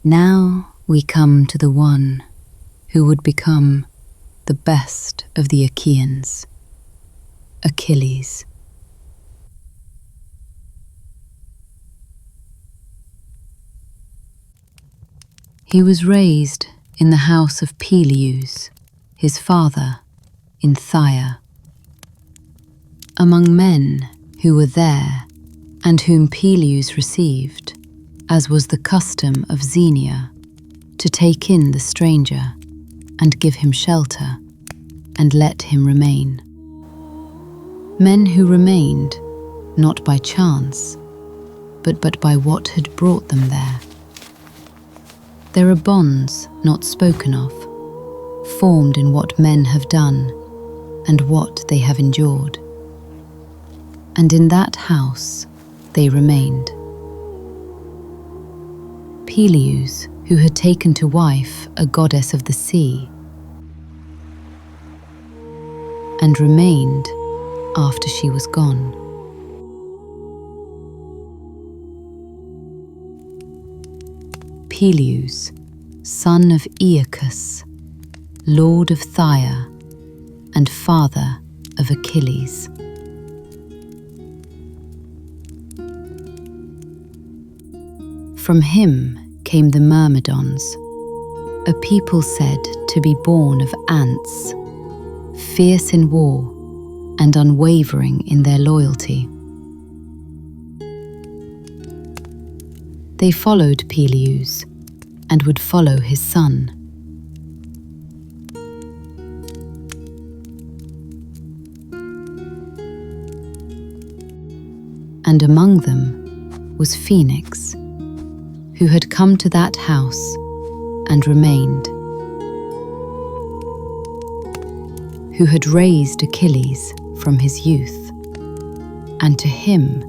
Now we come to the one who would become the best of the Achaeans, Achilles. He was raised in the house of Peleus, his father, in Phthia. Among men who were there and whom Peleus received, as was the custom of Xenia, to take in the stranger and give him shelter and let him remain. Men who remained not by chance, but by what had brought them there. There are bonds not spoken of, formed in what men have done and what they have endured. And in that house they remained. Peleus, who had taken to wife a goddess of the sea, and remained after she was gone. Peleus, son of Aeacus, lord of Phthia, and father of Achilles. From him came the Myrmidons, a people said to be born of ants, fierce in war and unwavering in their loyalty. They followed Peleus and would follow his son. And among them was Phoenix, who had come to that house and remained, who had raised Achilles from his youth, and to him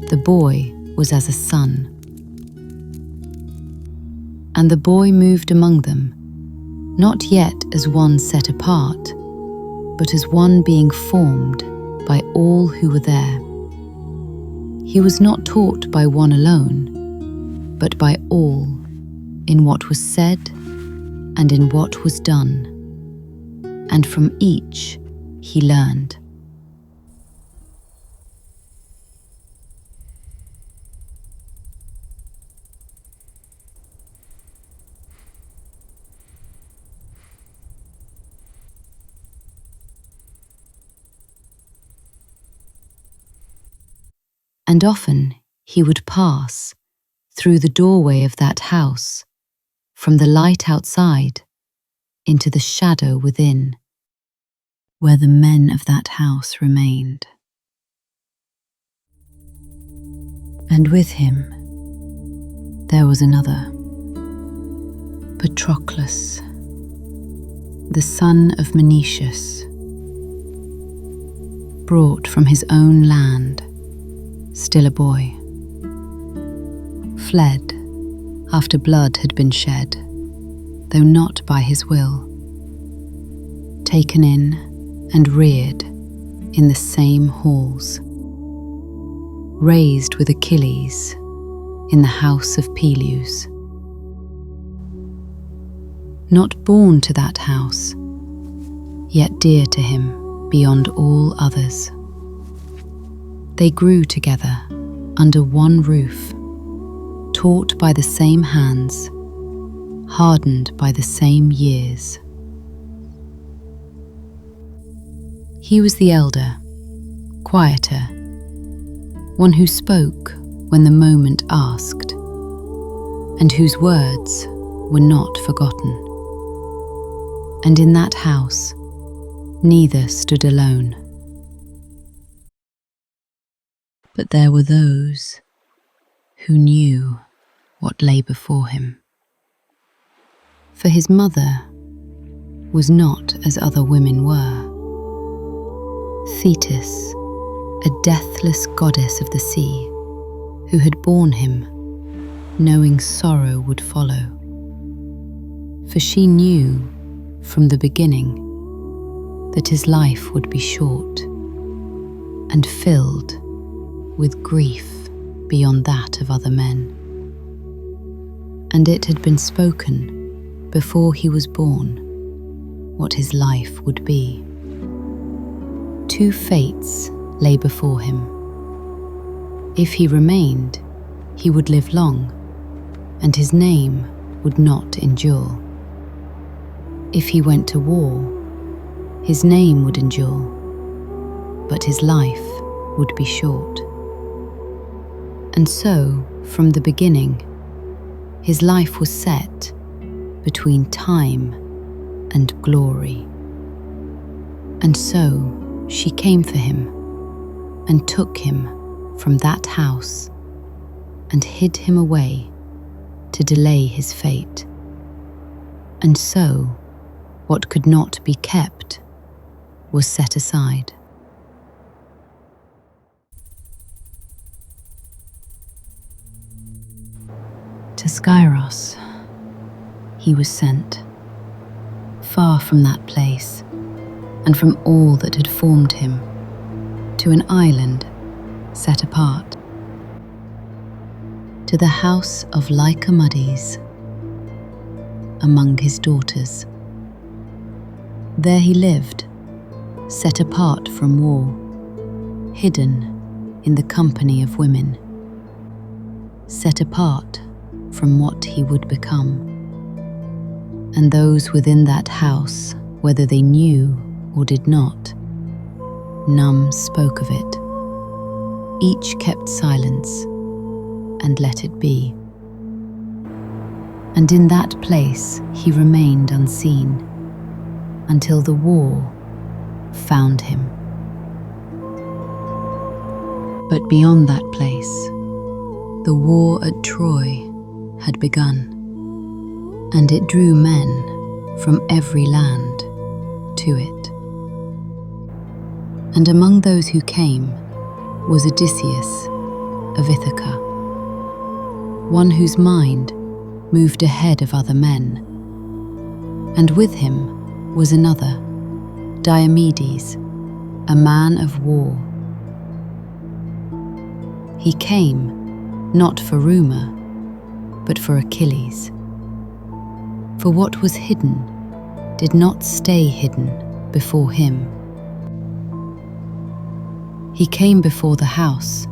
the boy was as a son. And the boy moved among them, not yet as one set apart, but as one being formed by all who were there. He was not taught by one alone, but by all, in what was said and in what was done, and from each he learned. And often he would pass through the doorway of that house, from the light outside into the shadow within, where the men of that house remained. And with him there was another, Patroclus, the son of Menoetius, brought from his own land, still a boy, fled after blood had been shed, though not by his will, taken in and reared in the same halls, raised with Achilles in the house of Peleus. Not born to that house, yet dear to him beyond all others. They grew together under one roof, taught by the same hands, hardened by the same years. He was the elder, quieter, one who spoke when the moment asked, and whose words were not forgotten. And in that house, neither stood alone. But there were those who knew what lay before him. For his mother was not as other women were. Thetis, a deathless goddess of the sea, who had borne him, knowing sorrow would follow. For she knew from the beginning that his life would be short and filled with grief beyond that of other men. and it had been spoken before he was born what his life would be. Two fates lay before him. If he remained, he would live long, and his name would not endure. If he went to war, his name would endure, but his life would be short. And so, from the beginning, his life was set between time and glory. And so she came for him and took him from that house and hid him away to delay his fate. And so what could not be kept was set aside. To Skyros he was sent, far from that place and from all that had formed him, to an island set apart, to the house of Lycomedes, among his daughters. There he lived, set apart from war, hidden in the company of women, set apart from what he would become. And those within that house, whether they knew or did not, none spoke of it. Each kept silence and let it be. And in that place he remained unseen until the war found him. But beyond that place, the war at Troy had begun, and it drew men from every land to it. And among those who came was Odysseus of Ithaca, one whose mind moved ahead of other men. And with him was another, Diomedes, a man of war. He came not for rumour, but for Achilles. For what was hidden did not stay hidden before him. He came before the house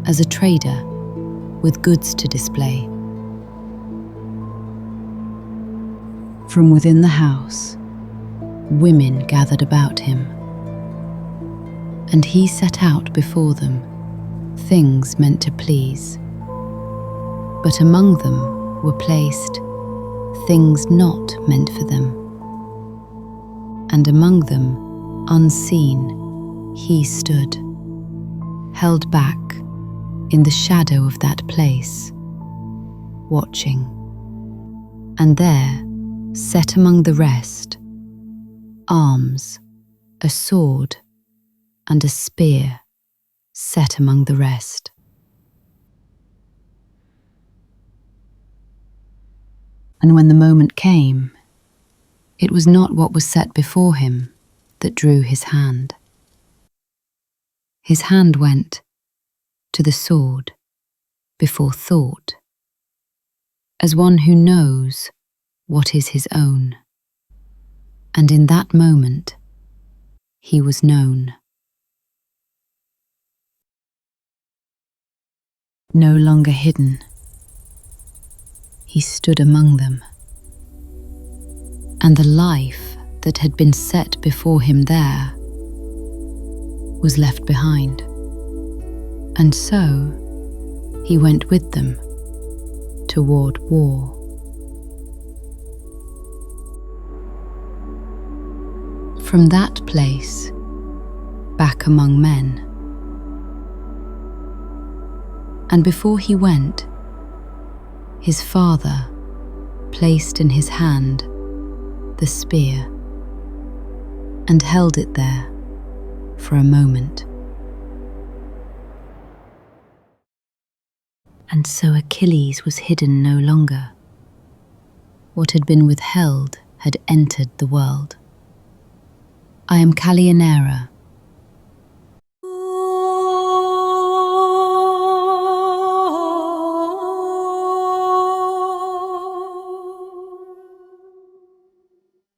as a trader with goods to display. From within the house, women gathered about him, and he set out before them things meant to please. But among them were placed things not meant for them, and among them, unseen, he stood, held back in the shadow of that place, watching. And there, set among the rest, arms, a sword, and a spear, set among the rest. And when the moment came, it was not what was set before him that drew his hand. His hand went to the sword before thought, as one who knows what is his own. And in that moment, he was known. No longer hidden, he stood among them, and the life that had been set before him there was left behind. And so he went with them toward war. From that place, back among men. And before he went, his father placed in his hand the spear and held it there for a moment. And so Achilles was hidden no longer. What had been withheld had entered the world. I am Callianera,